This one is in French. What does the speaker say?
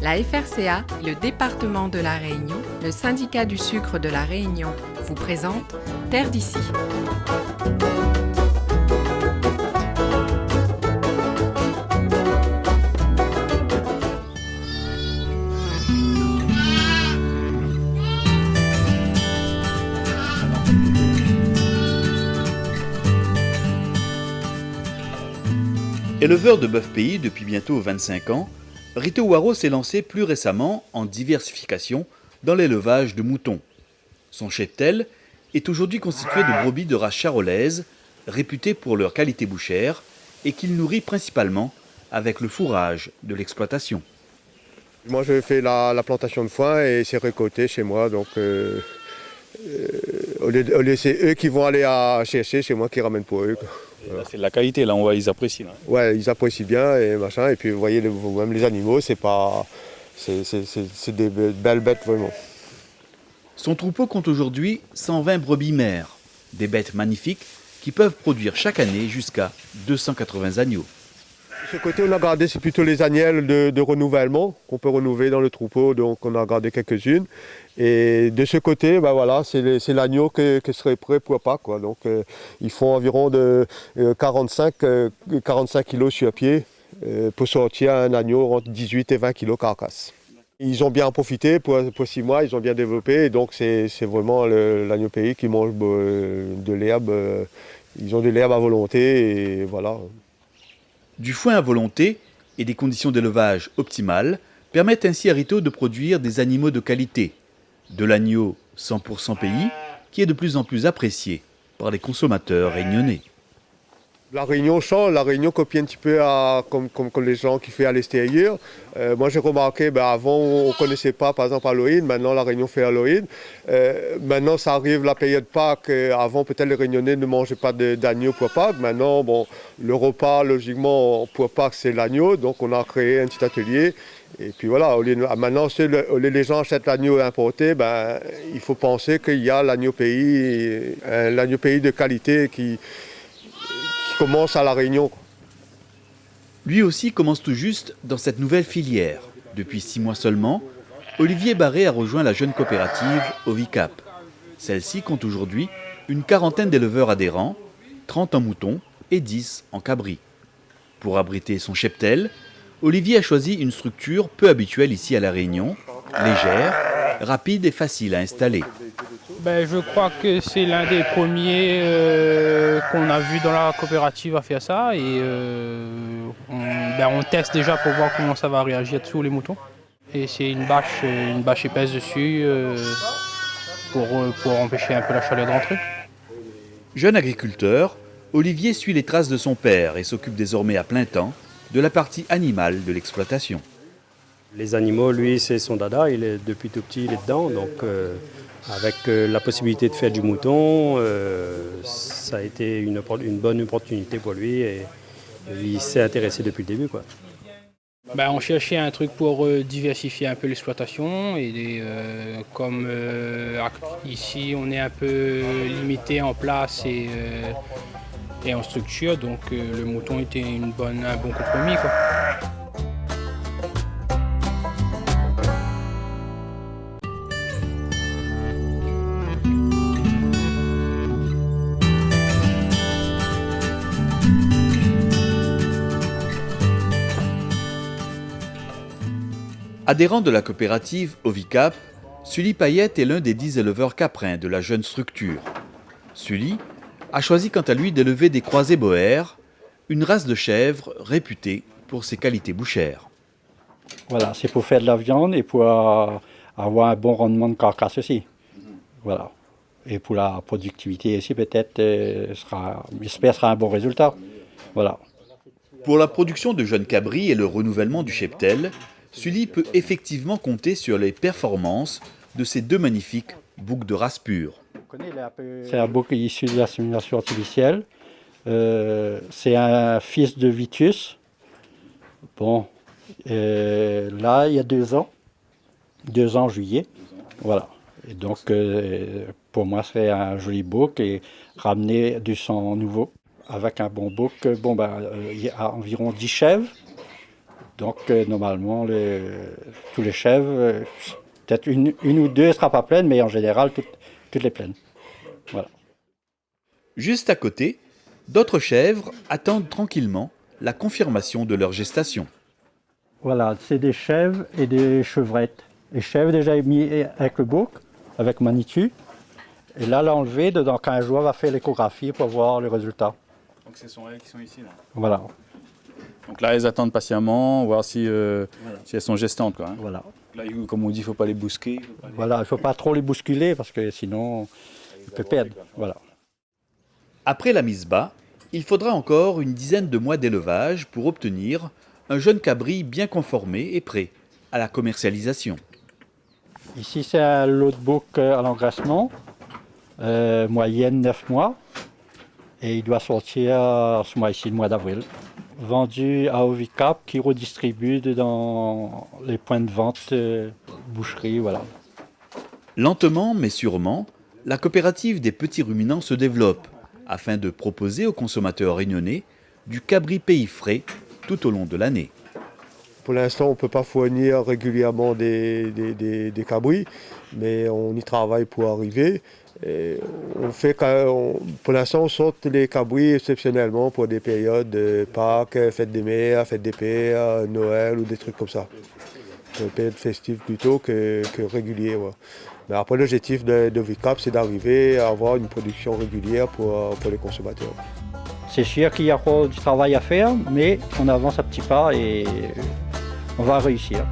La FRCA, le département de la Réunion, le syndicat du sucre de la Réunion vous présente Terre d'ici. Éleveur de bœuf pays depuis bientôt 25 ans, Rito Waro s'est lancé plus récemment en diversification dans l'élevage de moutons. Son cheptel est aujourd'hui constitué de brebis de race charolaise, réputées pour leur qualité bouchère et qu'il nourrit principalement avec le fourrage de l'exploitation. Moi je fais la plantation de foin et c'est récolté chez moi, donc au lieu c'est eux qui vont aller chercher, c'est moi qui ramène pour eux. Là, c'est de la qualité, là, on voit, ils apprécient. Là. Ouais, ils apprécient bien et machin. Et puis vous voyez, même les animaux, c'est des belles bêtes vraiment. Son troupeau compte aujourd'hui 120 brebis mères, des bêtes magnifiques qui peuvent produire chaque année jusqu'à 280 agneaux. Ce côté, on a gardé, c'est plutôt les agnelles de renouvellement qu'on peut renouveler dans le troupeau, donc on a gardé quelques-unes. Et de ce côté, ben voilà, c'est l'agneau qui serait prêt pour Pâques, quoi. Donc ils font environ de 45 kg sur pied pour sortir un agneau entre 18 et 20 kg carcasse. Ils ont bien profité pour 6 mois, ils ont bien développé, et donc c'est vraiment l'agneau pays qui mange de l'herbe. Ils ont de l'herbe à volonté, et voilà. Du foin à volonté et des conditions d'élevage optimales permettent ainsi à Rito de produire des animaux de qualité. De l'agneau 100% pays qui est de plus en plus apprécié par les consommateurs réunionnais. La Réunion change, la Réunion copie un petit peu comme les gens qui font à l'extérieur. Moi j'ai remarqué, avant on ne connaissait pas par exemple Halloween, maintenant la Réunion fait Halloween. Maintenant ça arrive la période Pâques, avant peut-être les Réunionnais ne mangeaient pas d'agneau pour Pâques. Maintenant bon, le repas logiquement pour Pâques c'est l'agneau, donc on a créé un petit atelier. Et puis voilà, maintenant les gens achètent l'agneau importé, il faut penser qu'il y a l'agneau pays de qualité qui commence à La Réunion. Lui aussi commence tout juste dans cette nouvelle filière. Depuis 6 mois seulement, Olivier Barré a rejoint la jeune coopérative Ovicap. Celle-ci compte aujourd'hui une quarantaine d'éleveurs adhérents, 30 en moutons et 10 en cabris. Pour abriter son cheptel, Olivier a choisi une structure peu habituelle ici à La Réunion, légère, rapide et facile à installer. Je crois que c'est l'un des premiers qu'on a vu dans la coopérative à faire ça et on teste déjà pour voir comment ça va réagir dessous les moutons. Et c'est une bâche épaisse dessus pour empêcher un peu la chaleur de rentrer. Jeune agriculteur, Olivier suit les traces de son père et s'occupe désormais à plein temps de la partie animale de l'exploitation. Les animaux, lui, c'est son dada, depuis tout petit, il est dedans, donc avec la possibilité de faire du mouton, ça a été une bonne opportunité pour lui et il s'est intéressé depuis le début, quoi. On cherchait un truc pour diversifier un peu l'exploitation et comme ici on est un peu limité en place et en structure, donc le mouton était un bon compromis, quoi. Adhérent de la coopérative Ovicap, Sully Payette est l'un des 10 éleveurs caprins de la jeune structure. Sully a choisi quant à lui d'élever des croisés boers, une race de chèvres réputée pour ses qualités bouchères. Voilà, c'est pour faire de la viande et pour avoir un bon rendement de carcasse aussi. Voilà. Et pour la productivité aussi, peut-être, j'espère, sera un bon résultat. Voilà. Pour la production de jeunes cabris et le renouvellement du cheptel, Sully peut effectivement compter sur les performances de ces 2 magnifiques boucs de race pure. C'est un bouc issu de l'insémination artificielle. C'est un fils de Vitus. Bon, là, il y a 2 ans. 2 ans en juillet. Voilà. Et donc, pour moi, c'est un joli bouc et ramener du sang nouveau avec un bon bouc. Il y a environ 10 chèvres. Donc normalement, tous les chèvres, peut-être une ou deux ne sera pas pleine, mais en général, toutes les pleines. Voilà. Juste à côté, d'autres chèvres attendent tranquillement la confirmation de leur gestation. Voilà, c'est des chèvres et des chevrettes. Les chèvres déjà mis avec le bouc, avec Manitou. Et là, l'enlever, dans 15 jours, on va faire l'échographie pour voir le résultat. Donc ce sont elles qui sont ici là. Voilà. Donc là, elles attendent patiemment, voir si elles sont gestantes, quoi. Hein. Voilà. Là, comme on dit, il ne faut pas les bousquer. Voilà, il ne faut pas trop les bousculer parce que sinon, ils peuvent perdre. Voilà. Après la mise bas, il faudra encore une dizaine de mois d'élevage pour obtenir un jeune cabri bien conformé et prêt à la commercialisation. Ici, c'est un lot de bouc à l'engraissement, moyenne 9 mois. Et il doit sortir ce mois-ci, le mois d'avril. Vendu à Ovicap qui redistribue dans les points de vente, boucherie, voilà. Lentement mais sûrement, la coopérative des petits ruminants se développe afin de proposer aux consommateurs réunionnais du cabri pays frais tout au long de l'année. Pour l'instant, on ne peut pas fournir régulièrement des cabris, mais on y travaille pour arriver. Et pour l'instant, on sort les cabris exceptionnellement pour des périodes de Pâques, fête des mères, fête des pères, Noël ou des trucs comme ça. Une période festive plutôt que régulière. Ouais. Mais après, l'objectif de VICAP, c'est d'arriver à avoir une production régulière pour les consommateurs. C'est sûr qu'il y a encore du travail à faire, mais on avance à petits pas et on va réussir.